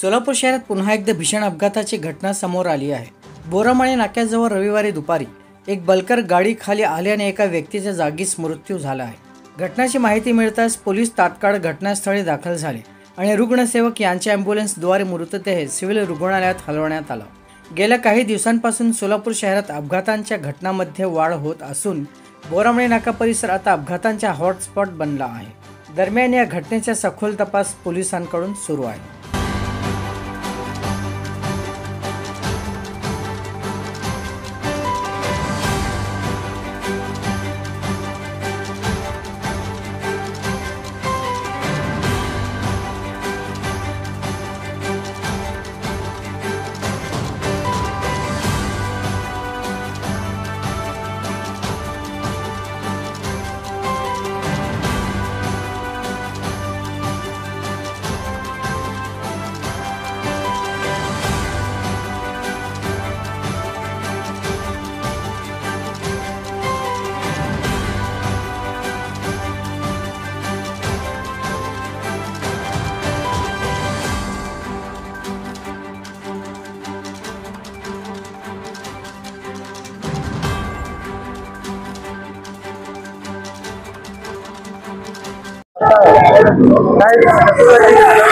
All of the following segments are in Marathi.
सोलापूर शहरात पुन्हा एकदा भीषण अपघाताची घटना समोर आली आहे। बोरामळे नाक्याजवळ रविवारी दुपारी एक बलकर गाडी खाली आल्याने एका व्यक्तीचा जागीच मृत्यू झाला आहे। घटनेची माहिती मिळताच पोलीस तात्काळ घटनास्थळी दाखल झाले आणि रुग्णसेवक यांच्या ॲम्ब्युलन्सद्वारे मृतदेह सिव्हिल रुग्णालयात हलवण्यात आला। गेल्या काही दिवसांपासून सोलापूर शहरात अपघातांच्या घटनांमध्ये वाढ होत असून बोरामळे नाका परिसर आता अपघातांचा हॉटस्पॉट बनला आहे। दरम्यान या घटनेचा सखोल तपास पोलिसांकडून सुरू आहे।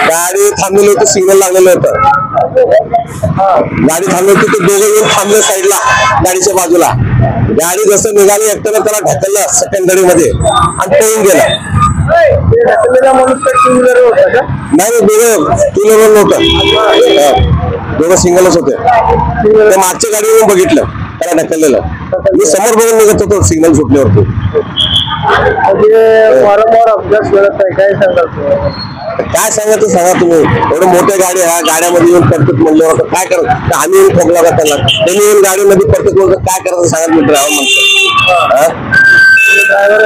गाडी थांबलेली होती, सिग्नल लागलेलं होतं। गाडी थांबली होती, ते दोघं येऊन थांबले साईडला गाडीच्या बाजूला। गाडी जसं निघाली एकट्याने त्याला ढकललं सेकंड गाडी मध्ये आणि पळून गेला। नाही, दोघं टू व्हीलर नव्हतं, दोघं सिंगलच होते। ते मागच्या गाडीवरून बघितलं त्याला ढकललेलं। मी समोर बघून निघत होतो सिग्नल सुटल्यावरती। वारंवार अपघात घडत आहे, काय सांगाल? काय सांगायचं सांगा तुम्ही। एवढं मोठ्या गाडी ह्या गाड्यामध्ये येऊन पडतात म्हणल्यावर काय करत, आम्ही येऊन ठोकला का त्यांना? त्यांनी येऊन गाडीमध्ये पडतात म्हणून काय करायचं सांगा? मी ड्रायव्हर म्हणतो ड्रायव्हर